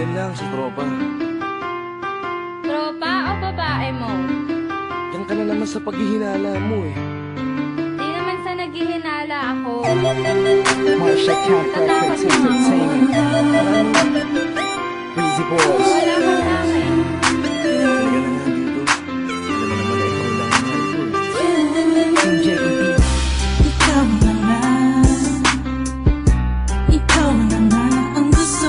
Yan lang, si Tropa. Tropa o babae mo? Yan ka na naman sa paghihinala mo eh. Di naman sa naghihinala ako. Marsha Cat Records Entertainment. Breezy Boys. Wala ka sa akin. Talaga na nga dito. Alam mo naman na ikaw lang ang mahal ko eh. Team JEP. Ikaw na nga, ikaw na nga ang gusto.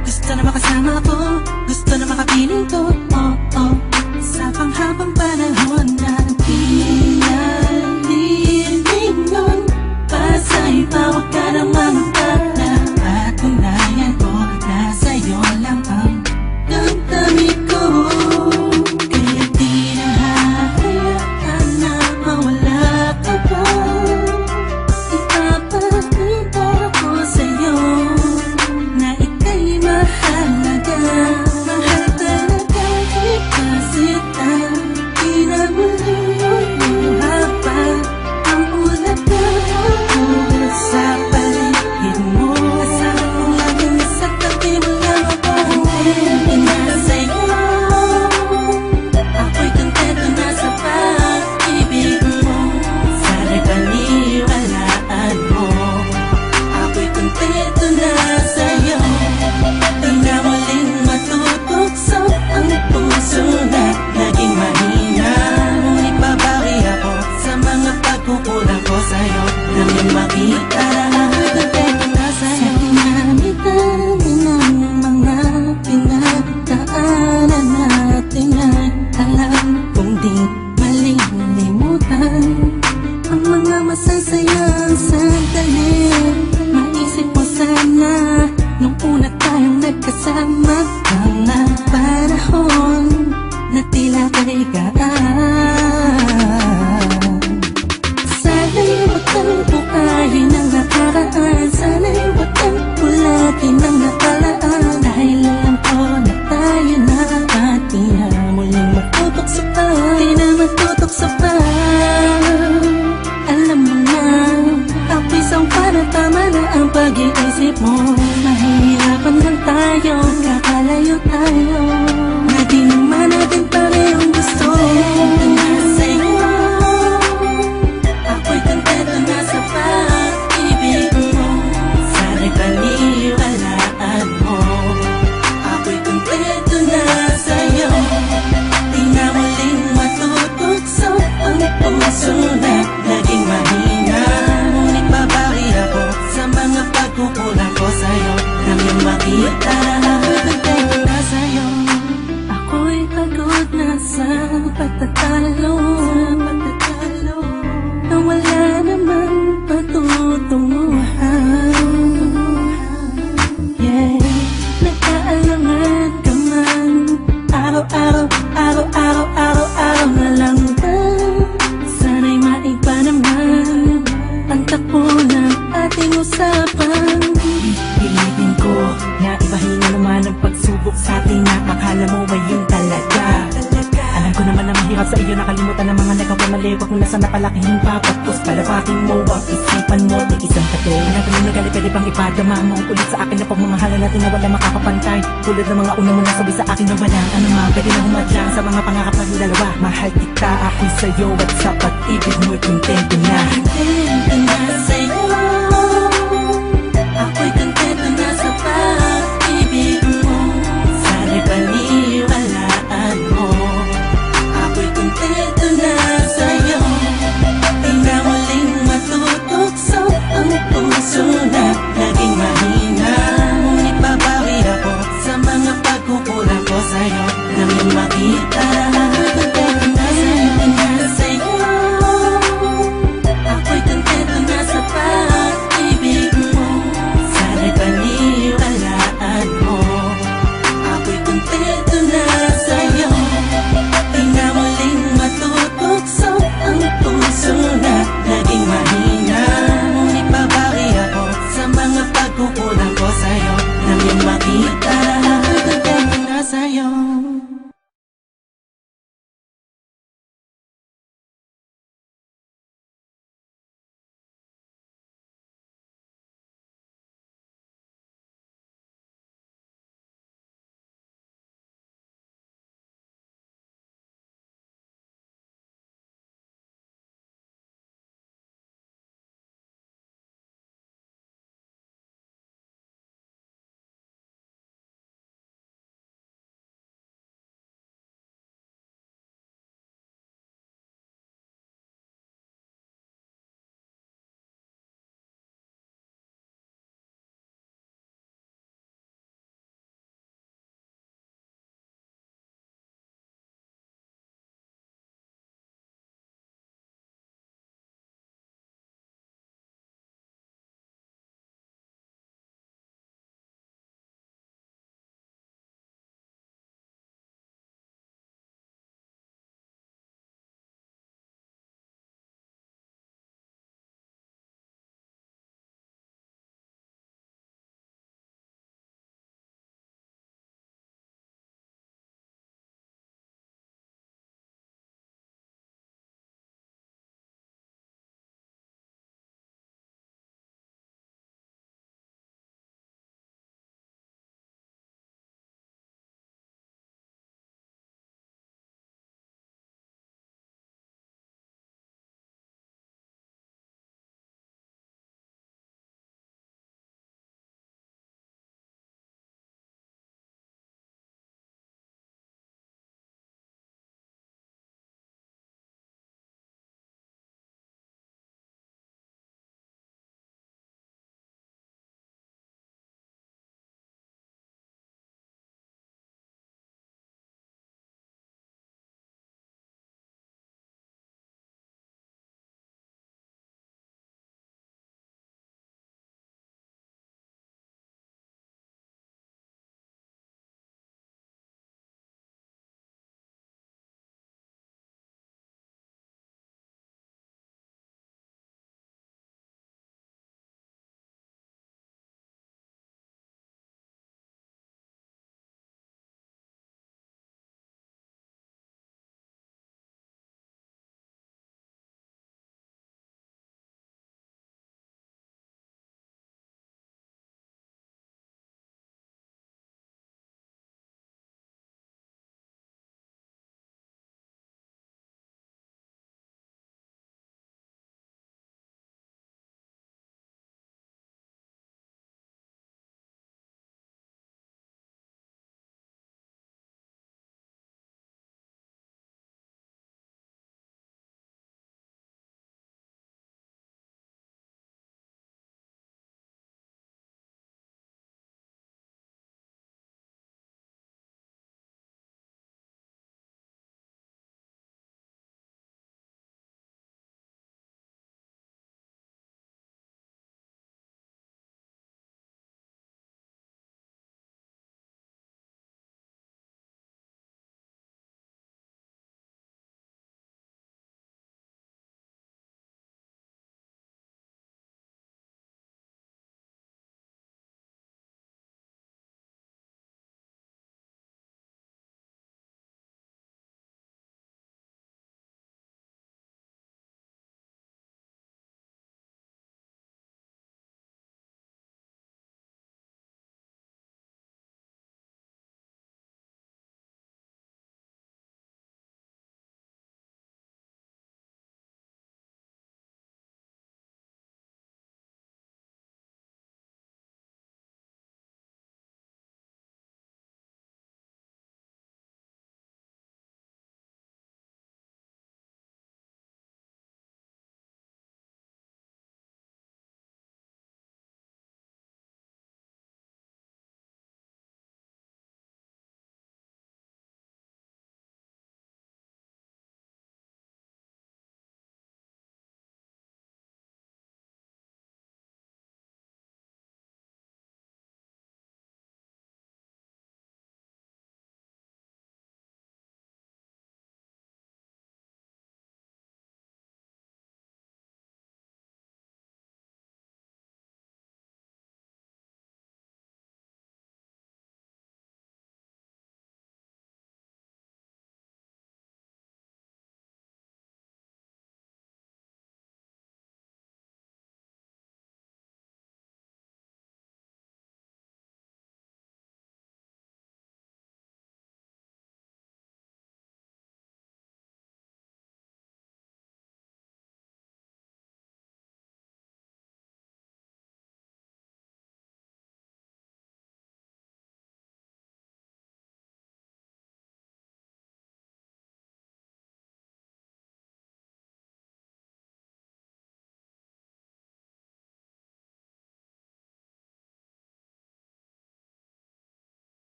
Gusto na makasama ko, gusto na makapiling ko. Oh, oh, sa panghabang panahon na pinalilingon. Pasa'y bawag ka ng mga para. Patunayan ko na sa'yo lang ang damdamin ko. Kaya di na hahayaan na mawala ka pa. Ipapakita ko sa'yo na ika'y mahalaga. Mahal talaga kita sita. Di na muli pa ang ulat na tulad sa paligid mo. Kasama ko lagi na sa tabi mo lang ako. Hindi na sa'yo. Ako'y kontento na sa pag-ibig mo. Sana'y paniwalaan mo. Ako'y kontento na sa'yo. Di na muling matutukso ang puso na naging mahina. Ngunit babawi ako sa mga pagkukulang ko sa'yo. Nang yung makita na ako'y kontento na sa'yo. Sa dinami-dami ng mga pinagdaanan natin ay alam kong di malilimutan ang mga masasayang sandali. Maisip mo sana nung una tayong nagkasama. Mga panahon na tila kay gaan. Sana'y wag kang bukayin ang nakaraan. Sana'y wag kang ulagin ang nakalaan. Dahil alam ko na tayo na at di na muling matutok sa pa. Di na matutok sa pa. Alam mo na, ako'y sangpa na tama na ang pag-iisip mo. Mahihirapan lang tayo, kakalayo tayo. Na di naman natin parehong gusto. Kontento na sa'yo. Ako'y kontento na sa pag-ibig mo. Sana'y paniwalaan mo. Ako'y kontento na sa'yo. Di na muling matutukso ang puso na naging mahina. Ngunit babawi ako sa mga pagkukulang ko sa'yo. Nang yung makita na ako'y kontento na sa'yo. Ako'y pagod na sa pagtatalo. Na wala namang patutunguhan. Yeah, nagkaalangan ka man. Araw-araw, araw-araw, araw-araw na lang ba? Sana'y maiba naman ang takbo ng ating usapan. Pilitin ko na ibahin na naman ang pagsubok sa atin na akala mo ay yun talaga. Alam ko naman na mahirap sa iyo nakalimutan ang mga nagkakamali. Huwag mo na sana palakihin pa. Pagpos palapakin mo ang isipan mo. Di isang tato. Alam ko na nagali pwede pang ipadama mo ulit sa akin na pagmamahalan natin na wala makakapantay. Tulad ng mga una mo nasabi sa akin na walang ano man. Pwede na humadlang sa mga pangarap natin dalawa. Mahal kita, ako'y sa'yo at sa pag-ibig mo'y kontento na.